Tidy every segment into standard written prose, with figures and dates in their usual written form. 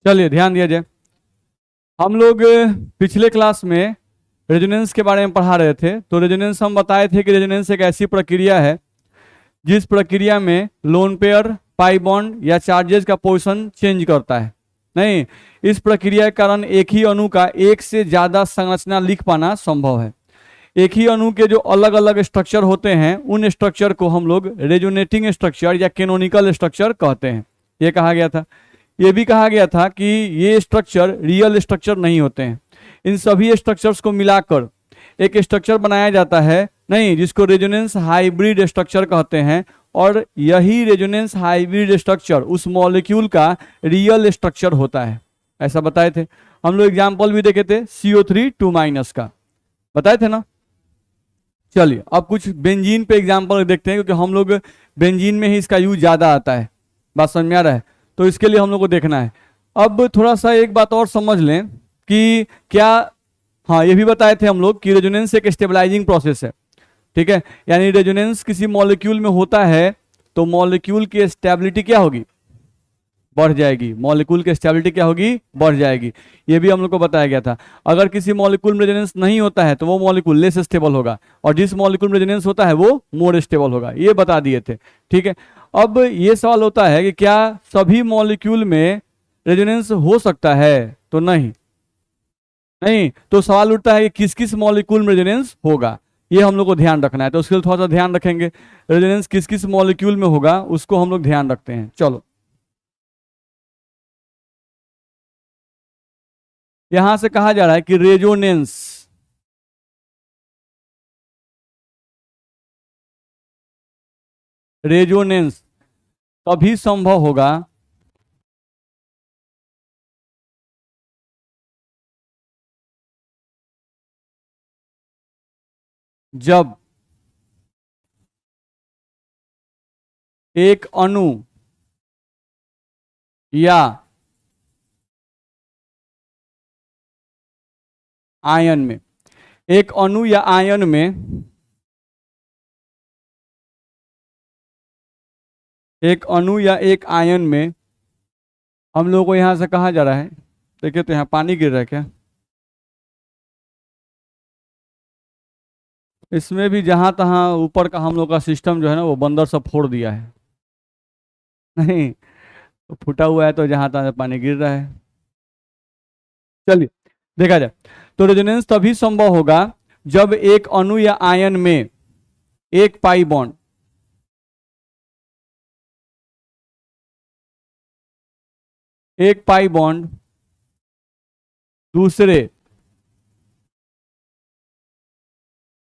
चलिए ध्यान दिया जाए। हम लोग पिछले क्लास में रेजोनेंस के बारे में पढ़ा रहे थे। तो रेजोनेंस हम बताए थे कि रेजोनेंस एक ऐसी प्रक्रिया है जिस प्रक्रिया में लोन पेयर, पाई बॉन्ड या चार्जेस का पोजीशन चेंज करता है। नहीं, इस प्रक्रिया के कारण एक ही अणु का एक से ज्यादा संरचना लिख पाना संभव है। एक ही अणु के जो अलग अलग स्ट्रक्चर होते हैं उन स्ट्रक्चर को हम लोग रेजोनेटिंग स्ट्रक्चर या कैनोनिकल स्ट्रक्चर कहते हैं। ये कहा गया था। ये भी कहा गया था कि ये स्ट्रक्चर रियल स्ट्रक्चर नहीं होते हैं। इन सभी स्ट्रक्चर्स को मिलाकर एक स्ट्रक्चर बनाया जाता है, नहीं, जिसको रेजोनेंस हाइब्रिड स्ट्रक्चर कहते हैं। और यही रेजोनेंस हाइब्रिड स्ट्रक्चर उस मॉलिक्यूल का रियल स्ट्रक्चर होता है। ऐसा बताए थे हम लोग। एग्जाम्पल भी देखे थे CO3 2- का, बताए थे ना। चलिए अब कुछ बेंजीन पे एग्जाम्पल देखते हैं, क्योंकि हम लोग बेंजीन में ही इसका यूज ज्यादा आता है। बात समझ में आ रहा है? तो इसके लिए हम लोग को देखना है। अब थोड़ा सा एक बात और समझ लें कि क्या, हाँ, ये भी बताए थे हम लोग कि रेजोनेंस एक स्टेबलाइजिंग प्रोसेस है। ठीक है, यानी रेजोनेंस किसी मॉलिक्यूल में होता है तो मॉलिक्यूल की स्टेबिलिटी क्या होगी? बढ़ जाएगी। मॉलिक्यूल की स्टेबिलिटी क्या होगी? बढ़ जाएगी। ये भी हम लोग को बताया गया था। अगर किसी मॉलिक्यूल में रेजोनेंस नहीं होता है तो वो मॉलिक्यूल लेस स्टेबल होगा, और जिस मॉलिक्यूल में रेजोनेंस होता है वो मोर स्टेबल होगा। ये बता दिए थे। ठीक है, अब ये सवाल होता है कि क्या सभी मॉलिक्यूल में रेजोनेंस हो सकता है? तो नहीं। नहीं, तो सवाल उठता है कि किस किस मॉलिक्यूल में रेजोनेंस होगा, ये हम लोग को ध्यान रखना है। तो उसके लिए थोड़ा सा ध्यान रखेंगे। रेजोनेंस किस किस मॉलिक्यूल में होगा उसको हम लोग ध्यान रखते हैं। चलो, यहां से कहा जा रहा है कि रेजोनेंस रेजोनेंस तभी संभव होगा जब एक अणु या आयन में, एक अणु या आयन में एक अणु या एक आयन में हम लोगों को यहां से कहा जा रहा है, देखिए तो यहाँ पानी गिर रहा है क्या? इसमें भी जहां तहां ऊपर का हम लोग का सिस्टम जो है ना वो बंदर सब फोड़ दिया है। नहीं, तो फूटा हुआ है तो जहां तहां पानी गिर रहा है। चलिए देखा जाए। तो रेजोनेंस तभी संभव होगा जब एक अणु या आयन में एक पाई बॉन्ड दूसरे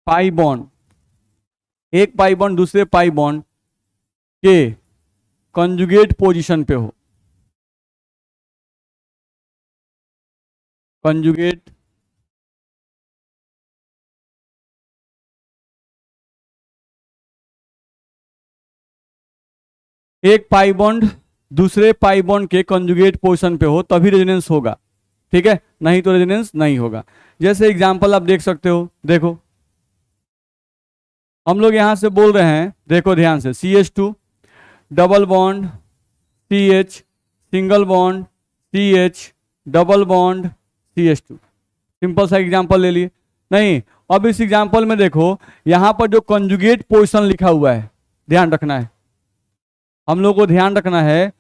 पाई बॉन्ड एक पाई बॉन्ड दूसरे पाई बॉन्ड के कंजुगेट पोजीशन पे हो। कंजुगेट एक पाई बॉन्ड दूसरे पाई बॉन्ड के कंजुगेट पोजीशन पे हो तभी रेजोनेंस होगा। ठीक है, नहीं तो रेजोनेंस नहीं होगा। जैसे एग्जांपल आप देख सकते हो, देखो हम लोग यहां से बोल रहे हैं, देखो ध्यान से, CH2 double bond CH single bond CH double bond CH2। Simple सा एग्जांपल ले लिए। नहीं, अब इस एग्जांपल में देखो यहां पर जो कंजुगेट पोजीशन लिखा हुआ है, ध्यान रखना है, हम लोग को ध्यान रखना है।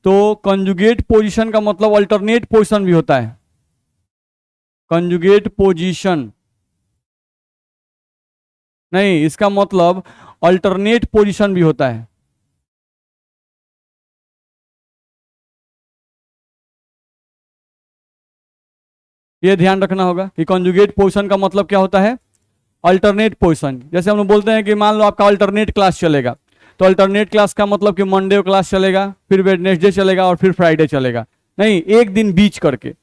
तो कंजुगेट पोजीशन का मतलब अल्टरनेट पोजीशन भी होता है। कंजुगेट पोजीशन नहीं, इसका मतलब अल्टरनेट पोजीशन भी होता है। ये ध्यान रखना होगा कि कंजुगेट पोजीशन का मतलब क्या होता है? Alternate position. जैसे हम लोग बोलते हैं कि मान लो आपका अल्टरनेट क्लास चलेगा, तो अल्टरनेट क्लास का मतलब कि मंडे क्लास चलेगा, फिर वेडनेसडे चलेगा और फिर फ्राइडे चलेगा। नहीं, एक दिन बीच करके।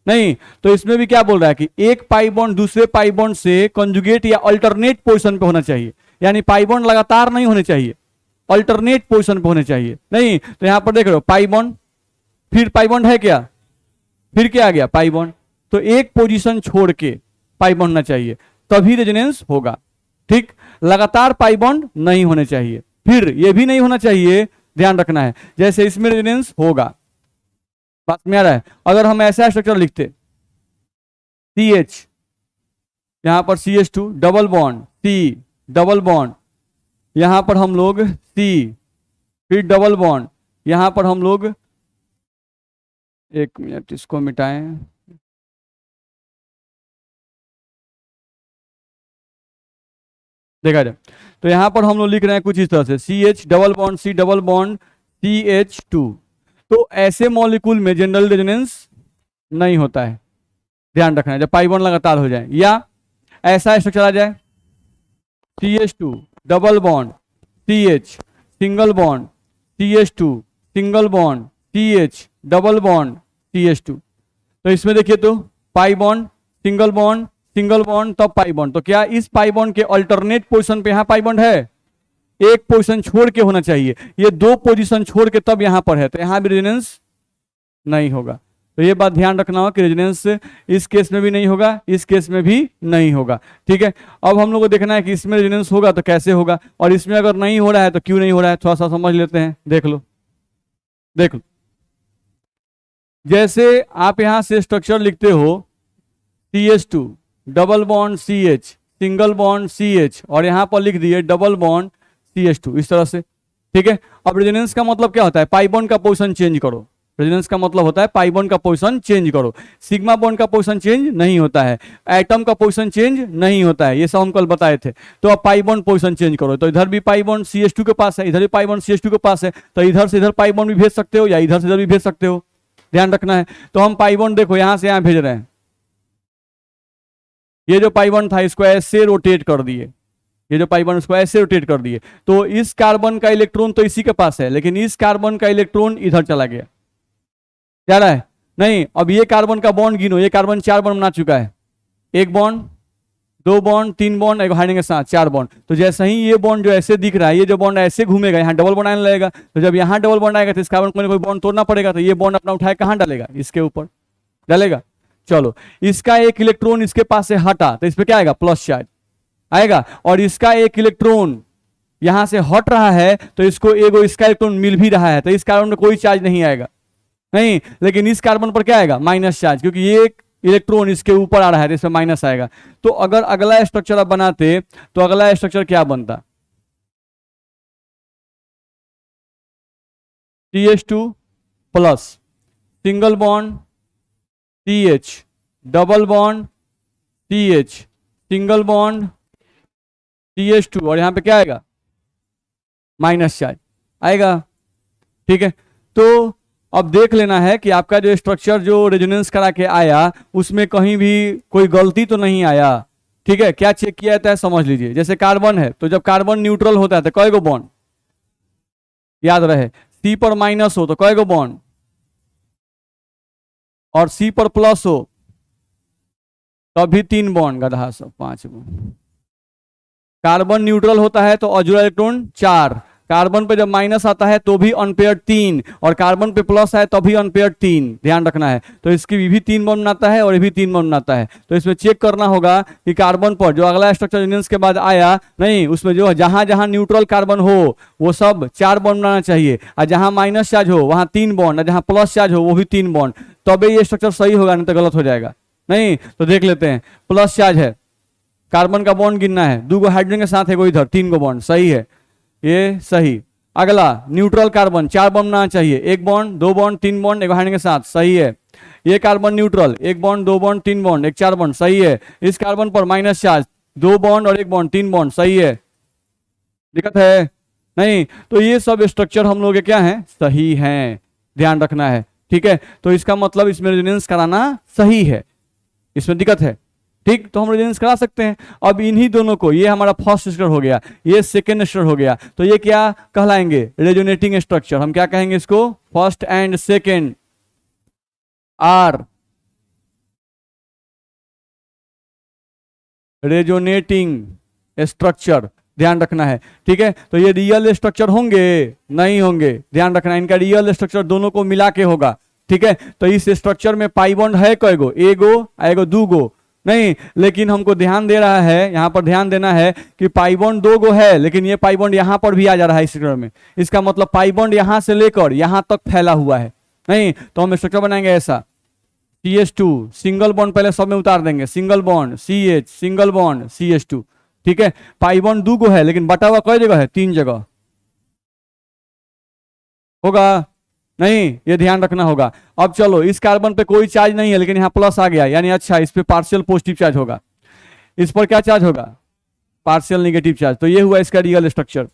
नहीं, तो इसमें भी क्या बोल रहा है कि एक पाई बॉन्ड दूसरे पाई बॉन्ड से कंजुगेट या अल्टरनेट पोजीशन पे होना चाहिए। यानी पाई बॉन्ड लगातार नहीं होने चाहिए, अल्टरनेट पोजीशन पे होने चाहिए। नहीं, तो यहां पर देख रहे हो पाई बॉन्ड, फिर पाई बॉन्ड है क्या, फिर क्या आ गया? Pi bond. तो एक पोजीशन छोड़ के पाई बॉन्ड होना चाहिए तभी रेजोनेंस होगा। ठीक, लगातार पाई बॉन्ड नहीं होने चाहिए। फिर ये भी नहीं होना चाहिए, ध्यान रखना है, जैसे इसमें रेजोनेंस होगा बात में आ रहा है। अगर हम ऐसा स्ट्रक्चर लिखते CH, यहाँ पर CH2 double bond C double bond, यहाँ पर हम लोग C, फिर डबल बॉन्ड, यहाँ पर हम लोग, एक मिनट इसको मिटाएं, देखा जाए तो यहाँ पर हम लोग लिख रहे हैं कुछ इस तरह से CH double bond C double bond CH2। तो ऐसे मॉलिक्यूल में जनरल रेजोनेंस नहीं होता है, ध्यान रखना है, जब पाई बॉन्ड लगातार हो जाए। या ऐसा स्ट्रक्चर आ जाए CH2 double bond CH single bond CH2 single bond CH double bond CH2। तो इसमें देखिए तो पाई बॉन्ड सिंगल बॉन्ड तब पाई बॉन्ड। तो क्या इस पाई बॉन्ड के अल्टरनेट पोजीशन पे यहाँ पाई बॉन्ड है? एक पोजीशन छोड़ के होना चाहिए, ये दो पोजीशन छोड़ के तब यहाँ पर है, तो यहाँ भी रेजोनेंस नहीं होगा। तो ये बात ध्यान रखना हो कि रेजोनेंस इस केस में भी नहीं होगा, इस केस में भी नहीं होगा। ठीक है, अब हम लोग को देखना है कि इसमें रेजोनेंस होगा तो कैसे होगा, और इसमें अगर नहीं हो रहा है तो क्यों नहीं हो रहा है, थोड़ा सा समझ लेते हैं। देख लो जैसे आप यहां से स्ट्रक्चर लिखते हो CH2 double bond CH single bond CH, और यहां पर लिख दिए डबल बॉन्ड CH2 इस तरह से। ठीक है, अब रेजोनेंस का मतलब क्या होता है? पाई बॉन्ड का पोजीशन चेंज करो। रेजोनेंस का मतलब होता है पाई बॉन्ड का पोजीशन चेंज करो। सिग्मा बॉन्ड का पोजीशन चेंज नहीं होता है, एटम का पोजीशन चेंज नहीं होता है, ये सब हम कल बताए थे। तो अब पाई बॉन्ड पोजीशन चेंज करो, तो इधर भी पाई बॉन्ड CH2 के पास है, इधर भी पाई बॉन्ड CH2 के पास है, तो इधर से इधर पाई बॉन्ड भी भेज सकते हो या इधर से इधर भी भेज सकते हो, ध्यान रखना है। तो हम पाई बॉन्ड देखो यहां से यहां भेज रहे हैं, ये जो पाई बॉन्ड था इसको ऐसे रोटेट कर दिए, ये जो पाई बॉन्ड उसको ऐसे रोटेट कर दिए, तो इस कार्बन का इलेक्ट्रॉन तो इसी के पास है, लेकिन इस कार्बन का इलेक्ट्रॉन इधर चला गया, क्या रहा है? नहीं, अब ये कार्बन का बॉन्ड गिनो, ये कार्बन 4 बॉन्ड बना चुका है, 1 बॉन्ड 2 बॉन्ड 3 बॉन्ड, एक हाइड्रोजन के साथ 4 बॉन्ड। तो जैसे ही ये बॉन्ड जो ऐसे दिख रहा है, ये जो बॉन्ड ऐसे घूमेगा, यहाँ डबल बॉन्ड आने लगेगा, तो जब यहाँ डबल बॉन्ड आएगा तो इस कार्बन को कोई बॉन्ड तोड़ना पड़ेगा, तो ये बॉन्ड अपना उठाए कहाँ डालेगा? इसके ऊपर डालेगा। चलो, इसका एक इलेक्ट्रॉन इसके पास से हटा तो इस पे क्या आएगा? प्लस चार्ज आएगा, और इसका एक इलेक्ट्रॉन यहां से हट रहा है तो इसको एगो इसका इलेक्ट्रॉन मिल भी रहा है, तो इस कार्बन में कोई चार्ज नहीं आएगा, नहीं, लेकिन इस कार्बन पर क्या आएगा? माइनस चार्ज, क्योंकि ये एक इलेक्ट्रॉन इसके ऊपर आ रहा है तो इसमें माइनस आएगा। तो अगर अगला स्ट्रक्चर आप बनाते तो अगला स्ट्रक्चर क्या बनता? CH2 plus single bond CH double bond CH single bond CH2, और यहां पे क्या आएगा? माइनस चार्ज आएगा। ठीक है, तो अब देख लेना है कि आपका जो स्ट्रक्चर जो रेजोनेंस करा के आया उसमें कहीं भी कोई गलती तो नहीं आया। ठीक है, क्या चेक किया जाता है समझ लीजिए। जैसे कार्बन है, तो जब कार्बन न्यूट्रल होता है तो कई गो बॉन्ड? याद रहे, C पर माइनस हो तो कई गो बॉन्ड, और C पर प्लस हो तभी 3 बॉन्ड, गधा सब 5 बॉन्ड। कार्बन न्यूट्रल होता है तो अजुरा इलेक्ट्रॉन 4, कार्बन पे जब माइनस आता है तो भी अनपेयर्ड 3, और कार्बन पे प्लस है तो भी अनपेयर्ड 3, ध्यान रखना है। तो इसकी भी 3 बॉन्ड बनाता है और ये भी 3 बॉन्ड बनाता है। तो इसमें चेक करना होगा कि कार्बन पर जो अगला स्ट्रक्चर रेजोनेंस के बाद आया, नहीं, उसमें जो जहां जहां न्यूट्रल कार्बन हो वो सब 4 बॉन्ड बनाना चाहिए, और जहां माइनस चार्ज हो वहां 3 बॉन्ड, और जहां प्लस चार्ज हो वो भी 3 बॉन्ड, तभी ये स्ट्रक्चर सही होगा, नहीं तो गलत हो जाएगा। नहीं तो देख लेते हैं, प्लस चार्ज है, कार्बन का बॉन्ड गिनना है, 2 गो हाइड्रोजन के साथ है कोई इधर, 3 गो बॉन्ड, सही है, ये सही। अगला न्यूट्रल कार्बन 4 बॉन्ड बनाना चाहिए, 1 बॉन्ड 2 बॉन्ड 3 बॉन्ड एक हाइड्रोजन के साथ, सही है। ये carbon neutral 1 bond 2 bond 3 bond एक 4 बॉन्ड, सही है। इस कार्बन पर माइनस चार्ज 2 बॉन्ड और 1 बॉन्ड 3 बॉन्ड, सही है। दिक्कत है? नहीं, तो ये सब स्ट्रक्चर हम लोग क्या है? सही है, ध्यान रखना है। ठीक है, तो इसका मतलब इसमें रेजोनेंस कराना सही है, इसमें दिक्कत है। ठीक, तो हम रेजोनेंस करा सकते हैं। अब इन्हीं दोनों को, ये हमारा फर्स्ट स्ट्रक्चर हो गया, ये सेकेंड स्ट्रक्चर हो गया, तो ये क्या कहलाएंगे? Resonating structure. हम क्या कहेंगे इसको? First and second are resonating structure, ध्यान रखना है। ठीक है, तो ये रियल स्ट्रक्चर होंगे? नहीं होंगे, ध्यान रखना है, इनका रियल स्ट्रक्चर दोनों को मिला के होगा। ठीक है, तो इस स्ट्रक्चर में पाई बॉन्ड है कईगो? एगो 2 गो नहीं, लेकिन हमको ध्यान दे रहा है, यहां पर ध्यान देना है कि पाई बॉन्ड 2 गो है, लेकिन ये पाई बॉन्ड यहां पर भी आ जा रहा है इस स्ट्रक्चर में। इसका मतलब पाई बॉन्ड यहां से लेकर यहां तक फैला हुआ है, नहीं, तो हम स्ट्रक्चर बनाएंगे ऐसा, CH2 सिंगल बॉन्ड पहले सब में उतार देंगे, single bond CH, single bond CH2, ठीक है। पाई बॉन्ड 2 को है, लेकिन बटा हुआ कई जगह है, 3 जगह होगा, नहीं, ये ध्यान रखना होगा। अब चलो, इस कार्बन पे कोई चार्ज नहीं है, लेकिन यहाँ प्लस आ गया, यानी अच्छा इस पे पार्शियल पॉजिटिव चार्ज होगा, इस पर क्या चार्ज होगा, पार्शियल नेगेटिव चार्ज। तो ये हुआ इसका रियल स्ट्रक्चर,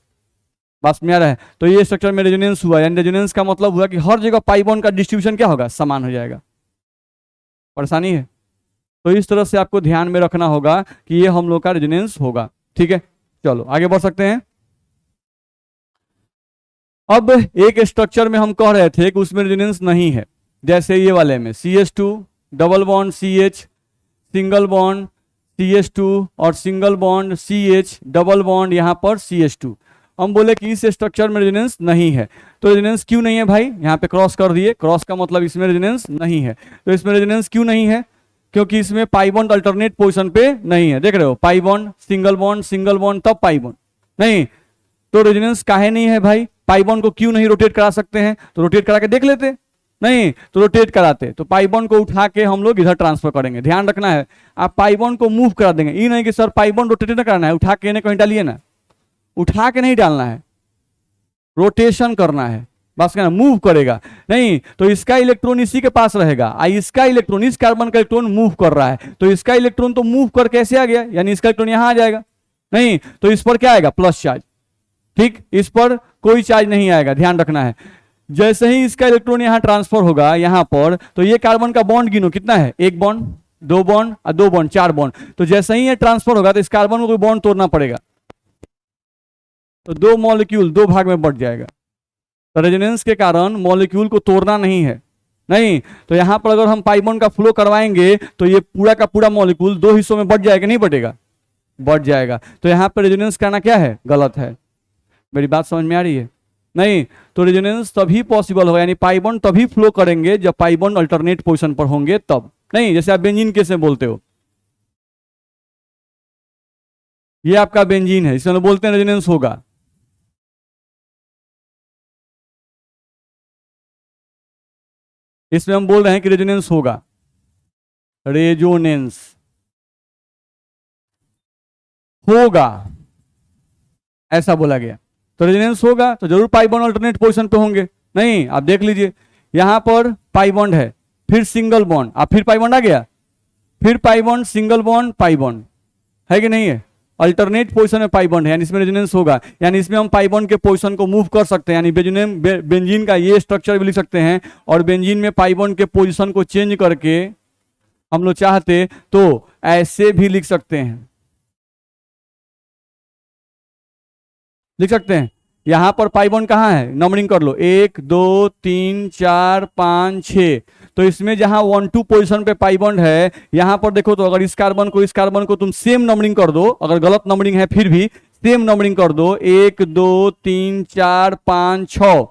बस में आ रहा है। तो ये स्ट्रक्चर में रेजोनेंस हुआ, यानी रेजोनेंस का मतलब हुआ कि हर जगह पाई बॉन्ड का डिस्ट्रीब्यूशन क्या होगा, समान हो जाएगा। परेशानी है, तो इस तरह से आपको ध्यान में रखना होगा कि ये हम लोग का रेजोनेंस होगा, ठीक है। चलो आगे बढ़ सकते हैं। अब एक स्ट्रक्चर में हम कह रहे थे कि उसमें रेजोनेंस नहीं है, जैसे ये वाले में CH2 double bond CH, single bond CH2 और single bond CH, double bond यहाँ पर CH2। हम बोले कि इस स्ट्रक्चर में रेजोनेंस नहीं है। तो रेजोनेंस क्यों नहीं है भाई, यहाँ पे क्रॉस कर दिए, क्रॉस का मतलब इसमें रेजोनेंस नहीं है। तो इसमें रेजोनेंस क्यों नहीं है, क्योंकि इसमें पाई बॉन्ड अल्टरनेट पोजीशन पे नहीं है। देख रहे हो, पाई बॉन्ड सिंगल बॉन्ड तब पाई बॉन्ड नहीं। तो रेजोनेंस काहे नहीं है भाई, पाई बॉन्ड को क्यों नहीं रोटेट करा सकते हैं, तो रोटेट करा के देख लेते, नहीं तो रोटेट कराते, तो पाई बॉन्ड को उठा के हम लोग इधर ट्रांसफर करेंगे। ध्यान रखना है, आप पाई बॉन्ड को मूव करा देंगे, ये नहीं कि सर पाई बॉन्ड रोटेट ना करना है, उठा के इन्हें कहीं डालिए ना, उठा के नहीं डालना है, रोटेशन करना है, बस कहना मूव करेगा नहीं। तो इसका इलेक्ट्रॉन इसी के पास रहेगा, इसका इलेक्ट्रॉन, इस कार्बन का इलेक्ट्रॉन मूव कर रहा है, तो इसका इलेक्ट्रॉन तो मूव कर कैसे आ गया, यानी इसका इलेक्ट्रॉन यहां आ जाएगा, नहीं तो इस पर क्या आएगा, प्लस चार्ज, ठीक, इस पर कोई चार्ज नहीं आएगा, ध्यान रखना है। जैसे ही इसका इलेक्ट्रॉन यहां ट्रांसफर होगा यहां पर, तो ये कार्बन का बॉन्ड गिनो कितना है, 1 बॉन्ड, 2 बॉन्ड और 2 बॉन्ड, 4 बॉन्ड। तो जैसे ही ये ट्रांसफर होगा तो इस कार्बन को कोई बॉन्ड तोड़ना पड़ेगा, तो 2 मॉलिक्यूल 2 भाग में बढ़ जाएगा। तो रेजोनेंस के कारण मॉलिक्यूल को तोड़ना नहीं है, नहीं तो यहां पर अगर हम पाई बॉन्ड का फ्लो करवाएंगे तो ये पूरा का पूरा मॉलिक्यूल 2 हिस्सों में बढ़ जाएगा, नहीं बढ़ेगा, बढ़ जाएगा। तो यहां पर रेजोनेंस करना क्या है, गलत है। मेरी बात समझ में आ रही है, नहीं तो रेजोनेंस तभी पॉसिबल होगा, यानी पाई बॉन्ड तभी फ्लो करेंगे जब पाई बॉन्ड अल्टरनेट पोजीशन पर होंगे तब, नहीं जैसे आप बेंजीन कैसे बोलते हो, ये आपका बेंजीन है, इसमें बोलते हैं रेजोनेंस होगा, इसमें हम बोल रहे हैं कि रेजोनेंस होगा, रेजोनेंस होगा ऐसा बोला गया। तो रेजोनेंस होगा तो जरूर पाई बॉन्ड अल्टरनेट पोजीशन पे होंगे, नहीं आप देख लीजिए यहां पर पाई बॉन्ड है, फिर सिंगल बॉन्ड, अब फिर पाई बॉन्ड आ गया, फिर pi bond, single bond, pi bond, है कि नहीं है, अल्टरनेट पोजीशन में पाई बॉन्ड है, यानी इसमें रेजोनेंस होगा, यानी इसमें हम पाई बॉन्ड के पोजीशन को मूव कर सकते हैं, यानी बेंजीन का ये स्ट्रक्चर भी लिख सकते हैं, और बेंजीन में पाई बॉन्ड के पोजीशन को चेंज करके हम लोग चाहते तो ऐसे भी लिख सकते हैं, लिख सकते हैं। यहां पर पाई बॉन्ड कहां है, नंबरिंग कर लो, 1 2 3 4 5 6। तो इसमें जहां 1 2 पोजीशन पे पाई बॉन्ड है, यहां पर देखो तो अगर इस कार्बन को तुम सेम नंबरिंग कर दो, अगर गलत नंबरिंग है फिर भी सेम नंबरिंग कर दो, 1 2 3 4 5 6,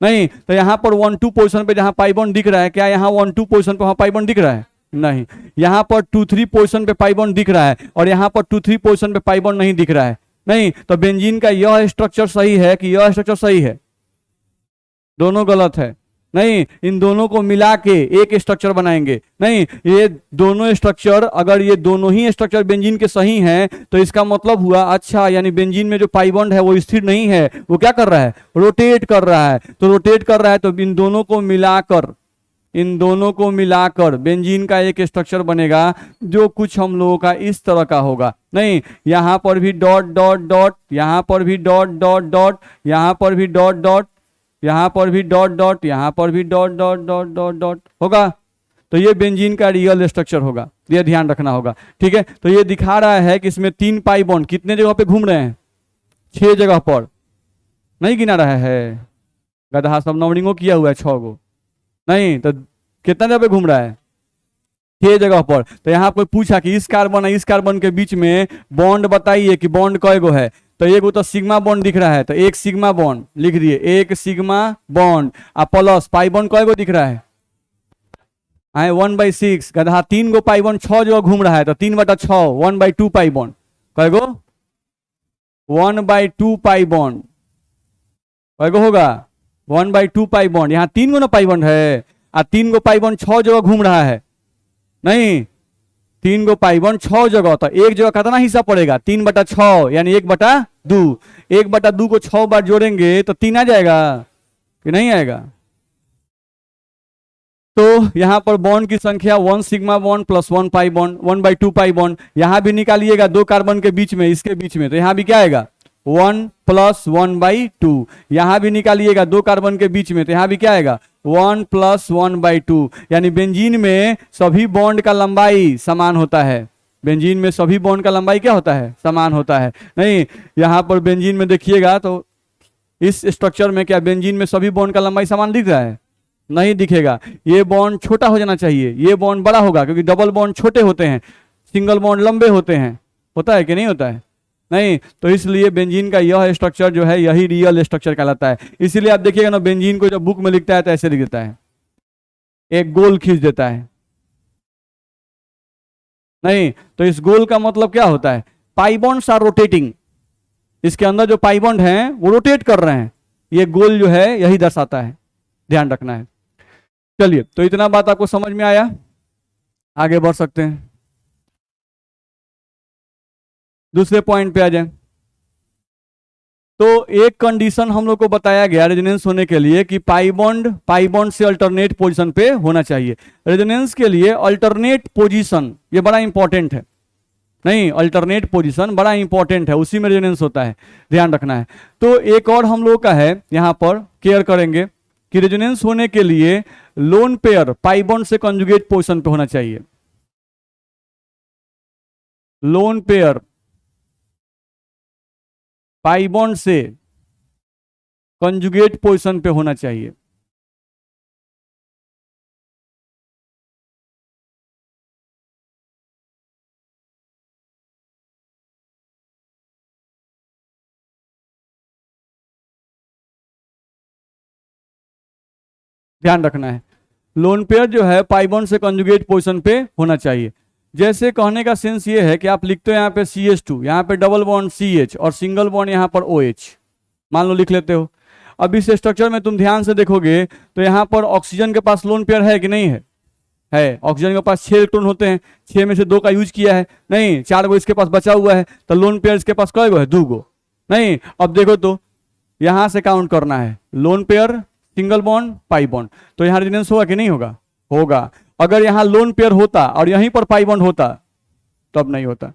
नहीं तो यहां पर 1 2 पोजीशन पे जहां पाई बॉन्ड दिख रहा है, क्या यहाँ 1 2 पोजीशन पे वहां पाई बॉन्ड दिख रहा है, नहीं, यहां पर 2 3 पोजीशन पे पाई बॉन्ड दिख रहा है, और यहां पर 2 3 पोजीशन पे पाई बॉन्ड नहीं दिख रहा है, नहीं तो बेंजीन का यह स्ट्रक्चर सही है कि यह स्ट्रक्चर सही है, दोनों गलत है, नहीं इन दोनों को मिला के एक स्ट्रक्चर बनाएंगे, नहीं ये दोनों स्ट्रक्चर, अगर ये दोनों ही स्ट्रक्चर बेंजीन के सही हैं तो इसका मतलब हुआ अच्छा, यानी बेंजीन में जो पाई बॉन्ड है वो स्थिर नहीं है, वो क्या कर रहा है, रोटेट कर रहा है। तो रोटेट कर रहा है तो इन दोनों को मिलाकर बेंजीन का एक स्ट्रक्चर बनेगा जो कुछ हम लोगों का इस तरह का होगा, नहीं यहां पर भी डॉट डॉट डॉट, यहां पर भी डॉट डॉट डॉट, यहां पर भी डॉट डॉट, यहां पर भी डॉट डॉट, यहां पर भी dot dot dot dot dot होगा। तो ये बेंजीन का रियल स्ट्रक्चर होगा, ये ध्यान रखना होगा, ठीक है। तो ये दिखा रहा है कि इसमें 3 पाई बॉन्ड कितने जगह पे घूम रहे हैं, 6 जगह पर, नहीं गिना रहा है, गधा सब नंबरिंगो किया हुआ है 6 गो, नहीं तो कितना जगह पे घूम रहा है, 6 जगह पर। तो यहाँ पर पूछा कि इस कार्बन के बीच में बॉन्ड बताइए कि बॉन्ड कय गो है, तो एक तो सिग्मा बॉन्ड दिख रहा है, तो एक सिग्मा बॉन्ड लिख दिए, एक sigma bond, plus pi bond कय गो दिख रहा है, 1/6, गधा 3 गो पाई बॉन्ड 6 जगह घूम रहा है, तो 3/6, 1/2 पाई बॉन्ड, कय गो 1/2 पाई बॉन्ड, कय गो होगा 1/2 पाई बॉन्ड, यहाँ 3 गो ना पाई बॉन्ड है, और 3 गो पाई बॉन्ड 6 जगह घूम रहा है, नहीं 3 गो पाई बॉन्ड 6 जगह, तो एक जगह कितना हिस्सा पड़ेगा, 3/6 यानी 1/2, 1/2 को 6 बार जोड़ेंगे तो 3 आ जाएगा कि नहीं आएगा। तो यहां पर बॉन्ड की संख्या 1 sigma bond plus 1 pi bond, 1/2 pi bond, यहां भी निकालिएगा 2 कार्बन के बीच में, इसके बीच में, तो यहां भी क्या आएगा 1 + 1/2, यहां भी निकालिएगा 2 कार्बन के बीच में, तो यहां भी क्या आएगा 1 + 1/2, यानी बेंजीन में सभी बॉन्ड का लंबाई समान होता है, बेंजीन में सभी बॉन्ड का लंबाई क्या होता है, समान होता है। नहीं, यहां पर बेंजीन में देखिएगा तो इस स्ट्रक्चर में क्या बेंजीन में सभी बॉन्ड का लंबाई समान दिख रहा है, नहीं दिखेगा, ये बॉन्ड छोटा हो जाना चाहिए, ये बॉन्ड बड़ा होगा, क्योंकि डबल बॉन्ड छोटे होते हैं, सिंगल बॉन्ड लंबे होते हैं, होता है कि नहीं होता है, नहीं, तो इसलिए बेंजीन का यह स्ट्रक्चर जो है यही रियल स्ट्रक्चर कहलाता है। इसीलिए आप देखिएगा ना बेंजीन को जब बुक में लिखता है तो ऐसे लिख देता है, एक गोल खींच देता है, नहीं, तो इस गोल का मतलब क्या होता है, पाई बॉन्ड्स आर रोटेटिंग, इसके अंदर जो पाई बॉन्ड हैं वो रोटेट कर रहे हैं, ये गोल जो है यही दर्शाता है, ध्यान रखना है। चलिए, तो इतना बात आपको समझ में आया, आगे बढ़ सकते हैं, दूसरे पॉइंट पे आ जाए। तो एक कंडीशन हम लोग को बताया गया रेजोनेंस होने के लिए कि पाई बॉन्ड से अल्टरनेट पोजीशन पे होना चाहिए। रेजोनेंस के लिए अल्टरनेट पोजीशन ये बड़ा इंपॉर्टेंट है, नहीं अल्टरनेट पोजीशन बड़ा इंपॉर्टेंट है, उसी में रेजोनेंस होता है, ध्यान रखना है। तो एक और हम लोग का है यहां पर केयर करेंगे कि रेजोनेंस होने के लिए लोन पेयर पाई बॉन्ड से कंजुगेट पोजीशन पे होना चाहिए, लोन पेयर पाई बॉन्ड से कंजुगेट पोजीशन पे होना चाहिए। ध्यान रखना है, लोन पेयर जो है पाई बॉन्ड से कंजुगेट पोजीशन पे होना चाहिए। जैसे कहने का सेंस ये है कि आप लिखते हो यहाँ पे CH2, यहाँ पे डबल बॉन्ड CH और सिंगल बॉन्ड यहाँ पर OH, मान लो लिख लेते हो। अब इस स्ट्रक्चर में तुम ध्यान से देखोगे तो यहाँ पर ऑक्सीजन के पास लोन पेयर है कि नहीं है, है, ऑक्सीजन के पास 6 इलेक्ट्रॉन होते हैं, 6 में से 2 का यूज किया है, नहीं 4 गो इसके पास बचा हुआ है, तो लोन पेयर इसके पास कै गो है, 2 गो, नहीं। अब देखो तो यहां से काउंट करना है, lone pair single bond pi bond, तो यहाँ रेजोनेंस होगा कि नहीं होगा, होगा। अगर यहाँ लोन पेयर होता और यहीं पर पाई बॉन्ड होता तब नहीं होता,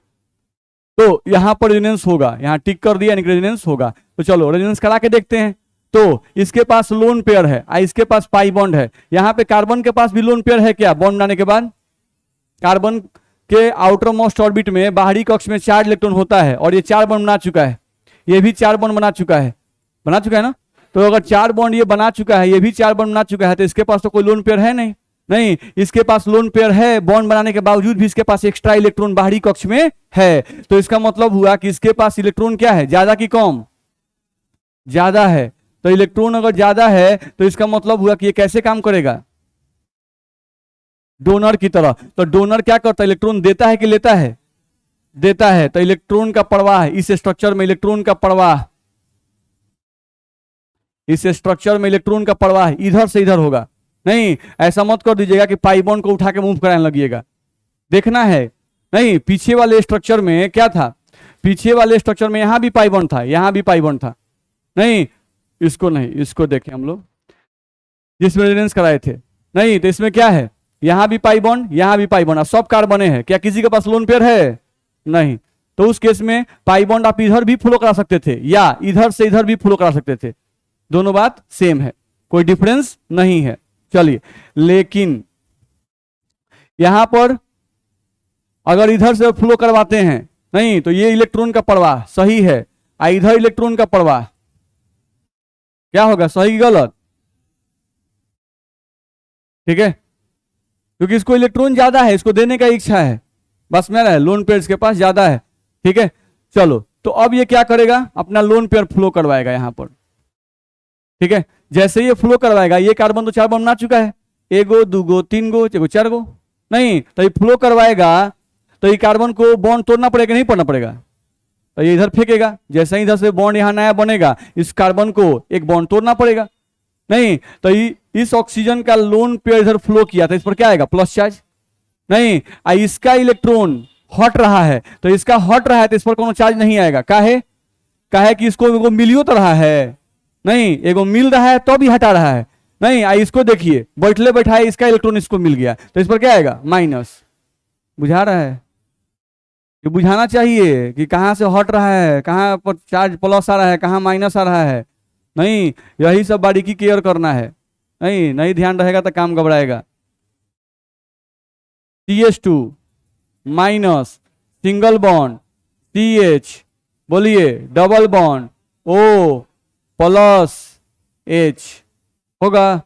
तो यहां पर रेजोनेंस होगा, यहाँ टिक कर दिया यानी रेजोनेंस होगा। तो चलो रेजोनेंस करा के देखते हैं। तो इसके पास लोन पेयर है और इसके पास पाई बॉन्ड है, यहाँ पे कार्बन के पास भी लोन पेयर है क्या, बॉन्ड बनाने के बाद कार्बन के आउटर मोस्ट ऑर्बिट में बाहरी कक्ष में 4 इलेक्ट्रॉन होता है और ये 4 बॉन्ड बना चुका है, ये भी 4 बॉन्ड बना चुका है ना। तो अगर 4 बॉन्ड ये बना चुका है, ये भी 4 बॉन्ड बना चुका है, तो इसके पास तो कोई लोन पेयर है नहीं, नहीं इसके पास लोन पेयर है, बॉन्ड बनाने के बावजूद भी इसके पास एक्स्ट्रा इलेक्ट्रॉन बाहरी कक्ष में है। तो इसका मतलब हुआ कि इसके पास इलेक्ट्रॉन क्या है, ज्यादा कि कम, ज्यादा है। तो इलेक्ट्रॉन अगर ज्यादा है तो इसका मतलब हुआ कि ये कैसे काम करेगा, डोनर की तरह। तो डोनर क्या करता है, इलेक्ट्रॉन देता है कि लेता है, देता है। तो इलेक्ट्रॉन का प्रवाह इस स्ट्रक्चर में, इलेक्ट्रॉन का प्रवाह इस स्ट्रक्चर में, इलेक्ट्रॉन का प्रवाह इधर से इधर होगा, नहीं ऐसा मत कर दीजिएगा कि पाई बॉन्ड को उठा के मूव कराने लगिएगा, देखना है। नहीं, पीछे वाले स्ट्रक्चर में क्या था, पीछे वाले स्ट्रक्चर में यहां भी पाई बॉन्ड था, यहां भी पाई बॉन्ड था, नहीं इसको नहीं, इसको देखें हम लोग जिसमें रेजोनेंस कराए थे, नहीं तो इसमें क्या है, यहां भी पाई बॉन्ड, यहां भी पाई बॉन्ड, सब कार्बन है, क्या किसी के पास लोन पेयर है, नहीं। तो उस केस में पाई बॉन्ड आप इधर भी फ्लो करा सकते थे या इधर से इधर भी फ्लो करा सकते थे, दोनों बात सेम है, कोई डिफरेंस नहीं है। चलिए, लेकिन यहां पर अगर इधर से फ्लो करवाते हैं, नहीं तो ये इलेक्ट्रॉन का प्रवाह सही है, इधर इलेक्ट्रॉन का प्रवाह क्या होगा, सही कि गलत, ठीक है, क्योंकि इसको इलेक्ट्रॉन ज्यादा है, इसको देने का इच्छा है, बस मेरा लोन पेयर के पास ज्यादा है, ठीक है। चलो, तो अब ये क्या करेगा, अपना लोन पेयर फ्लो करवाएगा यहां पर, ठीक है। जैसे ये फ्लो करवाएगा, ये कार्बन तो 4 बॉन्ड बना चुका है, 1 गो 2 गो 3 गो 4 गो, नहीं तो ये फ्लो करवाएगा तो ये कार्बन को बॉन्ड तोड़ना पड़ेगा, नहीं पड़ना पड़ेगा, तो ये इधर फेंकेगा, जैसे ही इधर से बॉन्ड यहाँ नया बनेगा, इस कार्बन को एक बॉन्ड तोड़ना पड़ेगा, नहीं, तो इस ऑक्सीजन का लोन पेयर इधर फ्लो किया था, इस पर क्या आएगा? Plus charge. नहीं, इसका इलेक्ट्रॉन हट रहा है, तो इसका हट रहा है तो इस पर कोनो चार्ज नहीं आएगा। काहे कि इसको एगो मिलियो तो रहा है, नहीं एगो मिल रहा है तो भी हटा रहा है। नहीं, इसको देखिए बैठले बैठाए इसका इलेक्ट्रॉन इसको मिल गया, तो इस पर क्या आएगा? माइनस। बुझा रहा है? ये बुझाना चाहिए कि कहाँ से हट रहा है, कहाँ पर चार्ज प्लस आ रहा है, कहाँ माइनस आ रहा है। नहीं, यही सब बारीकी केयर करना है। नहीं नहीं ध्यान रहेगा तो काम घबराएगा। CH2 minus, single bond CH, बोलिए double bond O plus H होगा।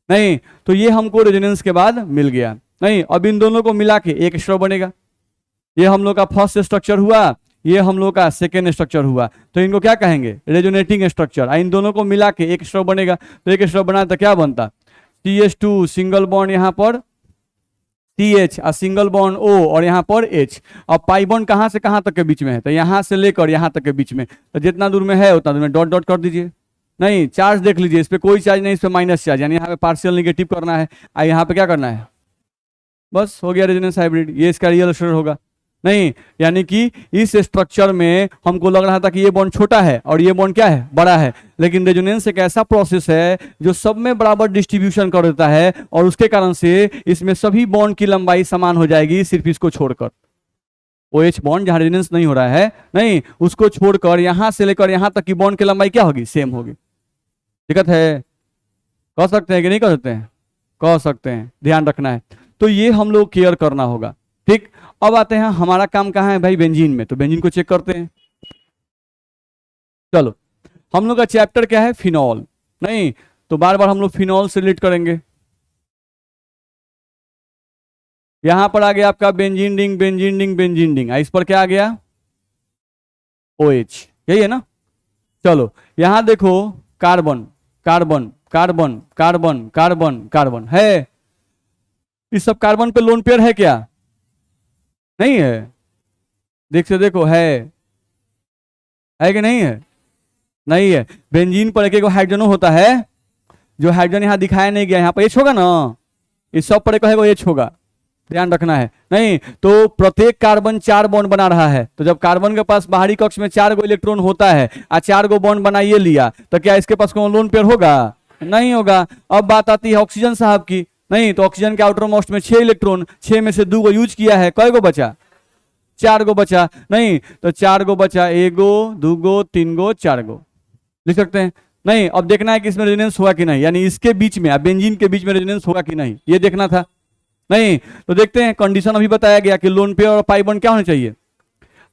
नहीं, तो ये हमको रेजोनेंस के बाद मिल गया। नहीं, अब इन दोनों को मिला के एक स्ट्रक्चर बनेगा। ये हम लोग का फर्स्ट स्ट्रक्चर हुआ, ये हम लोग का सेकेंड स्ट्रक्चर हुआ, तो इनको क्या कहेंगे? Resonating structure. इन दोनों को मिला के एक स्ट्रक्चर बनेगा, तो एक स्ट्रक्चर बना तो क्या बनता? CH2 सिंगल बॉन्ड यहाँ पर CH और सिंगल बॉन्ड O और यहाँ पर H। अब पाई बॉन्ड कहाँ से कहाँ तक के बीच में है? तो यहाँ से लेकर यहाँ तक के बीच में, तो जितना दूर में है उतना दूर में डॉट डॉट कर दीजिए। नहीं, चार्ज देख लीजिए, इस पर कोई चार्ज नहीं, इस पर माइनस चार्ज, यानी यहाँ पे पार्शियल निगेटिव करना है, यहाँ पे क्या करना है? बस हो गया रेजोनेंस हाइब्रिड। ये इसका रियल स्ट्रक्चर होगा। नहीं, यानी कि इस स्ट्रक्चर में हमको लग रहा था कि ये बॉन्ड छोटा है और ये बॉन्ड क्या है? बड़ा है, लेकिन रेजोनेंस एक ऐसा प्रोसेस है जो सब में बराबर डिस्ट्रीब्यूशन कर देता है, और उसके कारण से इसमें सभी बॉन्ड की लंबाई समान हो जाएगी, सिर्फ इसको छोड़कर। OH बॉन्ड जहां रेजोनेंस नहीं हो रहा है, नहीं उसको छोड़कर यहां से लेकर यहां तक की बॉन्ड की लंबाई क्या होगी? सेम होगी। दिक्कत है? कह सकते हैं कि नहीं कह सकते हैं? कह सकते हैं, ध्यान रखना है। तो ये हम लोग केयर करना होगा। ठीक, अब आते हैं हमारा काम कहाँ है भाई? बेंजीन में। तो बेंजीन को चेक करते हैं। चलो, हम लोग का चैप्टर क्या है? फिनॉल। नहीं, तो बार बार हम लोग फिनॉल से रिलेट करेंगे। यहां पर आ गया आपका benzene ring, benzene ring, benzene ring. इस पर क्या आ गया? OH, यही है ना? चलो, यहां देखो carbon carbon carbon carbon carbon carbon है। इस सब कार्बन पे लोन पेयर है क्या? नहीं है। देख से देखो, है कि नहीं है? नहीं है। बेंजीन पर एक हाइड्रोजन होता है, जो हाइड्रोजन यहाँ दिखाया नहीं गया, यहाँ पर H होगा ना, इस सब पर कहेगा H होगा, ध्यान रखना है। नहीं, तो प्रत्येक कार्बन 4 बॉन्ड बना रहा है, तो जब कार्बन के पास बाहरी कक्ष में 4 गो इलेक्ट्रॉन होता है और 4 गो बॉन्ड बनाइए लिया, तो क्या इसके पास कौन लोन पेयर होगा? नहीं होगा। अब बात आती है ऑक्सीजन साहब की। नहीं, तो ऑक्सीजन के आउटर मोस्ट में 6 इलेक्ट्रॉन, 6 में से 2 गो यूज किया है, कई गो बचा? 4 गो बचा। नहीं, तो 4 गो बचा, 1 गो 2 गो 3 गो 4 गो लिख सकते हैं। नहीं, अब देखना है कि इसमें रेजोनेंस हुआ कि नहीं, यानी इसके बीच में बेंजीन के बीच में रेजोनेंस होगा कि नहीं, ये देखना था। नहीं, तो देखते हैं। कंडीशन अभी बताया गया कि लोन पेयर और पाई बॉन्ड क्या होने चाहिए?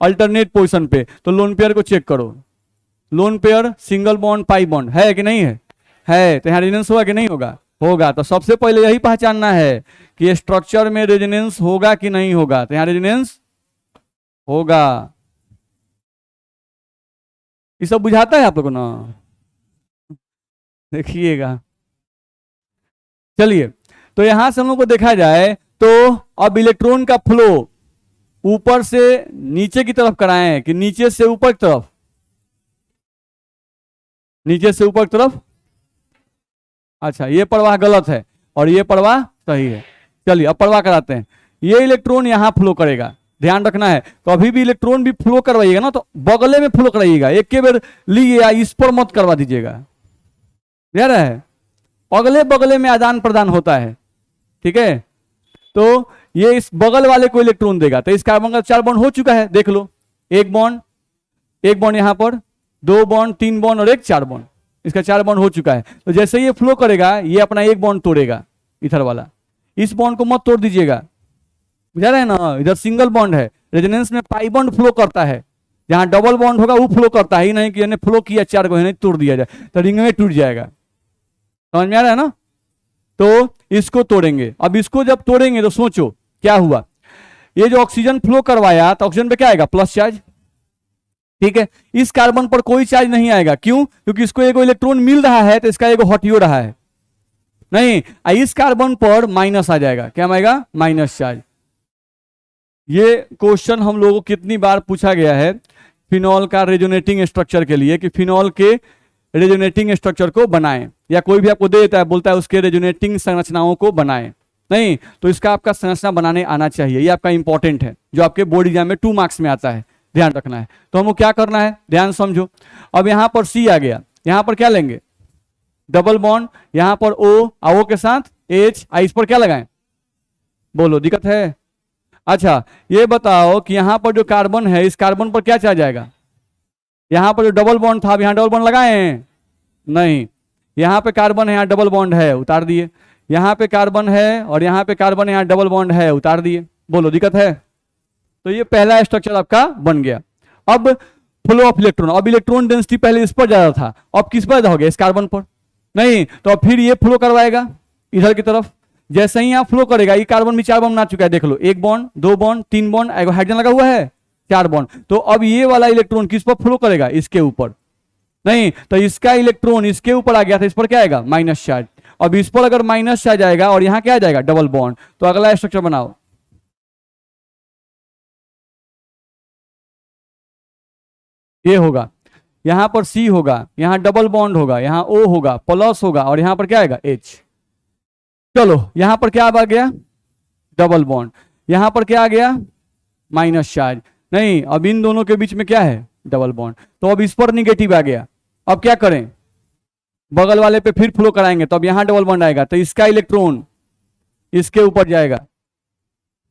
अल्टरनेट पोजीशन पे। तो लोन पेयर को चेक करो। Lone pair single bond pi bond है कि नहीं है? है। तो यहाँ रेजोनेंस होगा कि नहीं होगा? होगा। तो सबसे पहले यही पहचानना है कि स्ट्रक्चर में रेजोनेंस होगा कि नहीं होगा। तो यहाँ रेजोनेंस होगा। ये सब बुझाता है आप लोगों को ना? देखिएगा। चलिए, तो यहां से हम लोग को देखा जाए तो अब इलेक्ट्रॉन का फ्लो ऊपर से नीचे की तरफ कराएं कि नीचे से ऊपर की तरफ? नीचे से ऊपर की तरफ। अच्छा, ये प्रवाह गलत है और ये प्रवाह सही है। चलिए, अब प्रवाह कराते हैं। ये इलेक्ट्रॉन यहां फ्लो करेगा, ध्यान रखना है। कभी भी इलेक्ट्रॉन भी फ्लो करवाइएगा ना, तो बगले में फ्लो कराइएगा, एक के बार लिए इस पर मत करवा दीजिएगा। ध्यान है, अगले बगले में आदान प्रदान होता है। ठीक है, तो ये इस बगल वाले को इलेक्ट्रॉन देगा। तो इस कार्बन का 4 बॉन्ड हो चुका है, देख लो। एक बॉन्ड यहां पर, 2 बॉन्ड, 3 बॉन्ड और एक 4 बॉन्ड। इसका 4 बॉन्ड हो चुका है। तो जैसे ये फ्लो करेगा, ये अपना एक बॉन्ड तोड़ेगा, इधर वाला। इस बॉन्ड को मत तोड़ दीजिएगा, बुझा रहे हैं ना? इधर सिंगल बॉन्ड है। रेजोनेंस में पाई बॉन्ड फ्लो करता है, जहां डबल बॉन्ड होगा वो फ्लो करता है ही नहीं कि फ्लो किया 4 को नहीं तोड़ दिया जाए, तो रिंग में टूट जाएगा। समझ में आ रहा है ना? तो इसको तोड़ेंगे। अब इसको जब तोड़ेंगे तो सोचो क्या हुआ। ये जो ऑक्सीजन फ्लो करवाया, तो ऑक्सीजन पे क्या आएगा? Plus charge. ठीक है, इस कार्बन पर कोई चार्ज नहीं आएगा। क्यों? क्योंकि इसको एगो इलेक्ट्रॉन मिल रहा है, तो इसका एगो हटियो रहा है। नहीं, इस कार्बन पर माइनस आ जाएगा। क्या आएगा? Minus charge. ये क्वेश्चन हम लोगों को कितनी बार पूछा गया है फिनॉल का रेजोनेटिंग स्ट्रक्चर के लिए, कि फिनॉल के रेजोनेटिंग स्ट्रक्चर को बनाएं, या कोई भी आपको दे देता है बोलता है उसके रेजोनेटिंग संरचनाओं को बनाएं, नहीं तो इसका आपका संरचना बनाने आना चाहिए, ये आपका इंपॉर्टेंट है जो आपके बोर्ड एग्जाम में 2 मार्क्स में आता है, ध्यान रखना है। तो हमको क्या करना है, ध्यान समझो। अब यहां पर सी आ गया, यहां पर क्या लेंगे, डबल बॉन्ड, यहां पर ओ के साथ एच, इस पर क्या लगाएं, बोलो दिक्कत है। अच्छा ये बताओ कि यहां पर जो कार्बन है इस कार्बन पर क्या चला जाएगा, यहां पर जो डबल बॉन्ड था, अब यहां डबल बॉन्ड लगाए नहीं, यहां पे कार्बन है, यहां डबल बॉन्ड है, उतार दिए, यहां पे कार्बन है और यहां पे कार्बन है, यहां डबल बॉन्ड है, उतार दिए, बोलो दिक्कत है। तो ये पहला स्ट्रक्चर आपका बन गया। अब फ्लो ऑफ इलेक्ट्रॉन, अब इलेक्ट्रॉन डेंसिटी पहले इस पर ज्यादा था, अब किस पर ज्यादा हो गया, इस कार्बन पर, नहीं तो अब फिर ये फ्लो करवाएगा इधर की तरफ, जैसे ही यहां फ्लो करेगा, ये कार्बन भी 4 बॉन्ड बना चुका है, देख लो, 1 बॉन्ड 2 बॉन्ड 3 बॉन्ड, हाइड्रोजन लगा हुआ है 4 बॉन्ड, तो अब ये वाला इलेक्ट्रॉन किस पर फ्लो करेगा, इसके ऊपर, नहीं तो इसका इलेक्ट्रॉन इसके ऊपर आ गया था, इस पर क्या आएगा, माइनस चार्ज। अब इस पर अगर माइनस चार्ज आएगा और यहां क्या आ जाएगा, डबल बॉन्ड, तो अगला स्ट्रक्चर बनाओ, ये होगा, यहां पर सी होगा, यहां डबल बॉन्ड होगा, यहां ओ होगा, प्लस होगा, और यहां पर क्या आएगा, एच। चलो यहां पर क्या आ गया, डबल बॉन्ड, यहां पर क्या आ गया, माइनस चार्ज, नहीं अब इन दोनों के बीच में क्या है, डबल बॉन्ड, तो अब इस पर निगेटिव आ गया, अब क्या करें, बगल वाले पे फिर फ्लो कराएंगे, तो अब यहां डबल बॉन्ड आएगा, तो इसका इलेक्ट्रॉन इसके ऊपर जाएगा,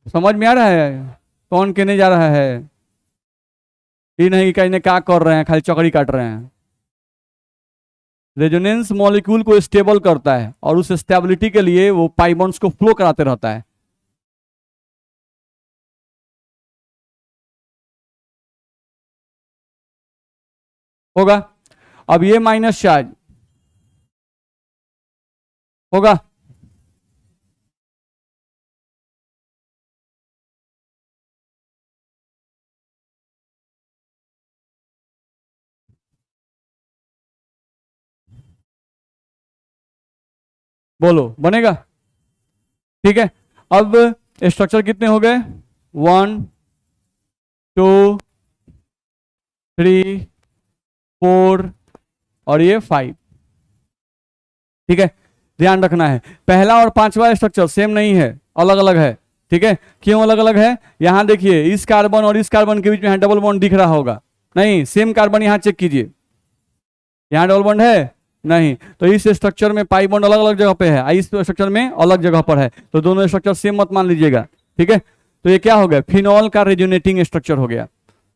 समझ में आ रहा है कौन कहने जा रहा है, ये नहीं कहने क्या कर रहे हैं, खाली चौकड़ी काट रहे हैं। रेजोनेंस मॉलिक्यूल को स्टेबल करता है और उस स्टेबिलिटी के लिए वो पाई बॉन्ड्स को फ्लो कराते रहता है। होगा, अब ये माइनस चार्ज होगा, बोलो बनेगा, ठीक है। अब स्ट्रक्चर कितने हो गए, 1 2 3 4 और ये 5, ठीक है। ध्यान रखना है पहला और पांचवा स्ट्रक्चर सेम नहीं है, अलग अलग है, ठीक है। क्यों अलग अलग है, यहां देखिए इस कार्बन और इस कार्बन के बीच में डबल बॉन्ड दिख रहा होगा, नहीं सेम कार्बन यहां चेक कीजिए, यहां डबल बॉन्ड है नहीं, तो इस स्ट्रक्चर में पाई बॉन्ड अलग अलग जगह पे है, इस स्ट्रक्चर में अलग जगह पर है, तो दोनों स्ट्रक्चर सेम मत मान लीजिएगा, ठीक है। तो ये क्या हो गया, फिनॉल का रेजोनेटिंग स्ट्रक्चर हो गया,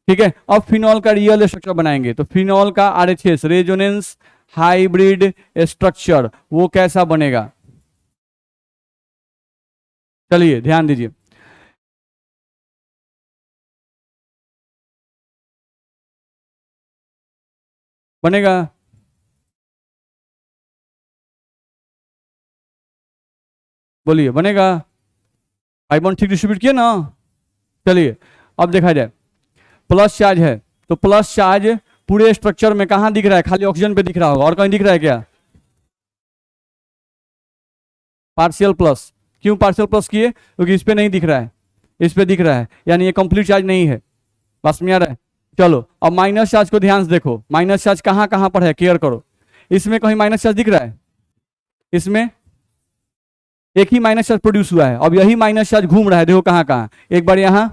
ठीक है। अब फिनॉल का रियल स्ट्रक्चर बनाएंगे, तो फिनॉल का आरएचएस रेजोनेंस हाइब्रिड स्ट्रक्चर वो कैसा बनेगा, चलिए ध्यान दीजिए, बनेगा, बोलिए बनेगा, पाई बॉन्ड ठीक डिस्ट्रीब्यूट किया ना, चलिए अब देखा जाए, प्लस चार्ज है, तो प्लस चार्ज पूरे स्ट्रक्चर में कहां दिख रहा है, खाली ऑक्सीजन पे दिख रहा होगा, और कहीं दिख रहा है क्या, पार्शियल प्लस, क्यों पार्शियल प्लस किए, क्योंकि इस पे नहीं दिख रहा है, इस पे दिख रहा है, यानी ये कंप्लीट चार्ज नहीं है, बस में आ रहा है। चलो अब माइनस चार्ज को ध्यान से देखो, माइनस चार्ज कहां कहां पर है, केयर करो, इसमें कहीं माइनस चार्ज दिख रहा है, इसमें एक ही माइनस चार्ज प्रोड्यूस हुआ है, अब यही माइनस चार्ज घूम रहा है, देखो कहां कहां, एक बार यहां,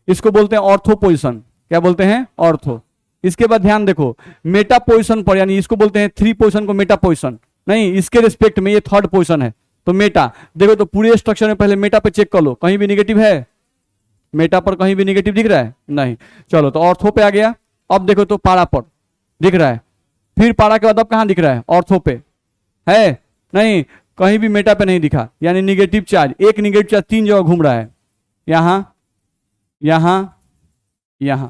इसको बोलते हैं ऑर्थो पोजिशन, क्या बोलते हैं, ऑर्थो। इसके बाद ध्यान देखो मेटा पोजिशन पर, यानी इसको बोलते हैं 3 पोजिशन को मेटा पोजिशन, नहीं इसके रिस्पेक्ट में ये 3rd पोजिशन है, तो मेटा देखो, तो पूरे स्ट्रक्चर में पहले मेटा पे चेक कर लो, कहीं भी निगेटिव है, मेटा पर कहीं भी निगेटिव दिख रहा है, नहीं, चलो तो ऑर्थो पे आ गया। अब देखो तो पारा पर दिख रहा है, फिर पारा के बाद अब कहां दिख रहा है, ऑर्थो पे है, नहीं कहीं भी मेटा पे नहीं दिखा, यानी निगेटिव चार्ज, एक निगेटिव चार्ज 3 जगह घूम रहा है, यहां यहां यहां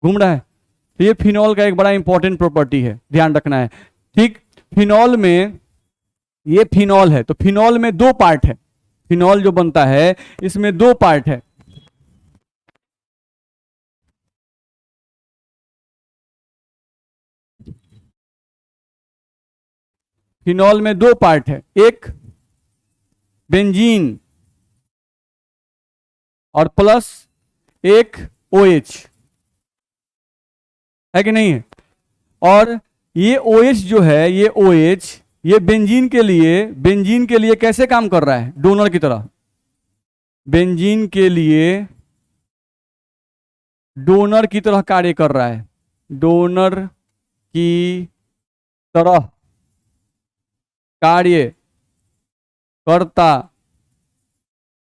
घूम रहा है, तो ये फिनॉल का एक बड़ा इंपॉर्टेंट प्रॉपर्टी है, ध्यान रखना है, ठीक। फिनॉल में, ये फिनॉल है, तो फिनॉल में 2 पार्ट है, फिनॉल जो बनता है इसमें 2 पार्ट है, फिनॉल में 2 पार्ट है, एक बेंजीन और प्लस एक OH, है कि नहीं है, और ये OH जो है, ये OH, ये बेंजीन के लिए कैसे काम कर रहा है? डोनर की तरह। बेंजीन के लिए डोनर की तरह कार्य कर रहा है, डोनर की तरह कार्य करता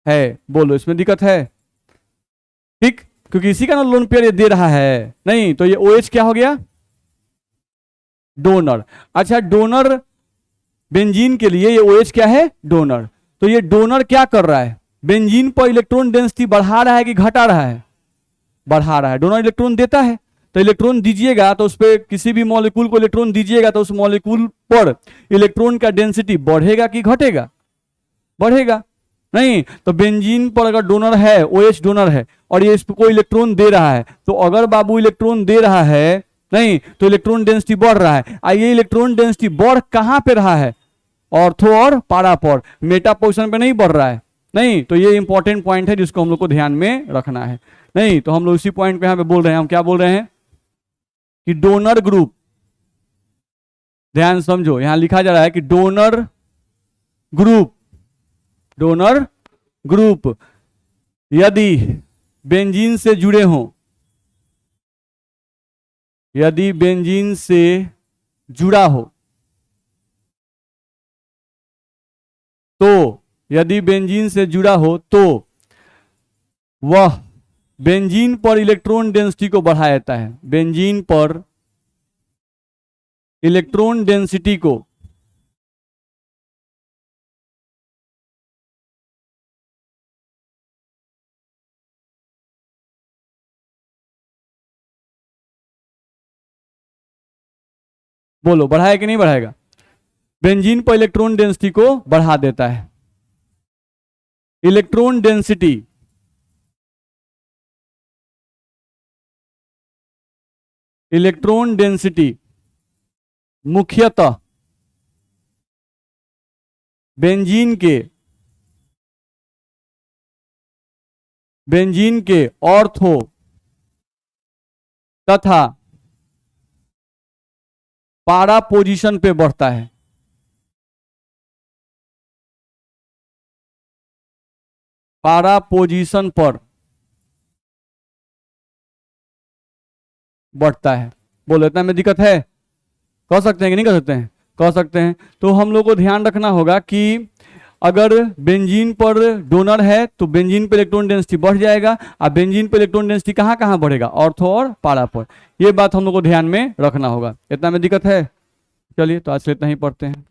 है। बोलो, इसमें दिक्कत है? ठीक, क्योंकि इसी का ना लोन पेयर ये दे रहा है। नहीं तो ये OH क्या हो गया? डोनर। अच्छा, डोनर बेंजीन के लिए ये OH क्या है? डोनर। तो ये डोनर क्या कर रहा है? बेंजीन पर इलेक्ट्रॉन डेंसिटी बढ़ा रहा है कि घटा रहा है? बढ़ा रहा है। डोनर इलेक्ट्रॉन देता है, तो इलेक्ट्रॉन दीजिएगा तो उस पर किसी भी मॉलिक्यूल को इलेक्ट्रॉन दीजिएगा तो उस मॉलिक्यूल पर इलेक्ट्रॉन का डेंसिटी बढ़ेगा कि घटेगा? बढ़ेगा। नहीं तो बेंजीन पर अगर डोनर है, OH डोनर है, और ये इसको इलेक्ट्रॉन दे रहा है, तो अगर बाबू इलेक्ट्रॉन दे रहा है, नहीं तो इलेक्ट्रॉन डेंसिटी बढ़ रहा है। ये इलेक्ट्रॉन डेंसिटी बढ़ कहां पे रहा है? ऑर्थो और पारा पर, मेटा पोजीशन पे नहीं बढ़ रहा है। नहीं तो ये इंपॉर्टेंट पॉइंट है जिसको हम लोग को ध्यान में रखना है। नहीं तो हम लोग इसी पॉइंट पे यहां पे बोल रहे हैं, हम क्या बोल रहे हैं कि डोनर ग्रुप, ध्यान समझो, यहां लिखा जा रहा है कि डोनर ग्रुप यदि बेंजीन से जुड़े हों, यदि बेंजीन से जुड़ा हो, तो यदि बेंजीन से जुड़ा हो तो वह बेंजीन पर इलेक्ट्रॉन डेंसिटी को बढ़ा देता है। बेंजीन पर इलेक्ट्रॉन डेंसिटी को बोलो बढ़ाएगा कि नहीं बढ़ाएगा? बेंजीन पर इलेक्ट्रॉन डेंसिटी को बढ़ा देता है। इलेक्ट्रॉन डेंसिटी मुख्यतः बेंजीन के ऑर्थो तथा पारा पोजीशन पे बढ़ता है। पारा पोजीशन पर बढ़ता है। बोलो इतना में दिक्कत है? कह सकते हैं कि नहीं कह सकते हैं? कह सकते हैं। तो हम लोग को ध्यान रखना होगा कि अगर बेंजीन पर डोनर है तो बेंजीन पर इलेक्ट्रॉन डेंसिटी बढ़ जाएगा, और बेंजीन पर इलेक्ट्रॉन डेंसिटी कहाँ कहाँ बढ़ेगा? ऑर्थो और पारा पर। ये बात हम लोग को ध्यान में रखना होगा। इतना में दिक्कत है? चलिए तो आज से इतना ही पढ़ते हैं।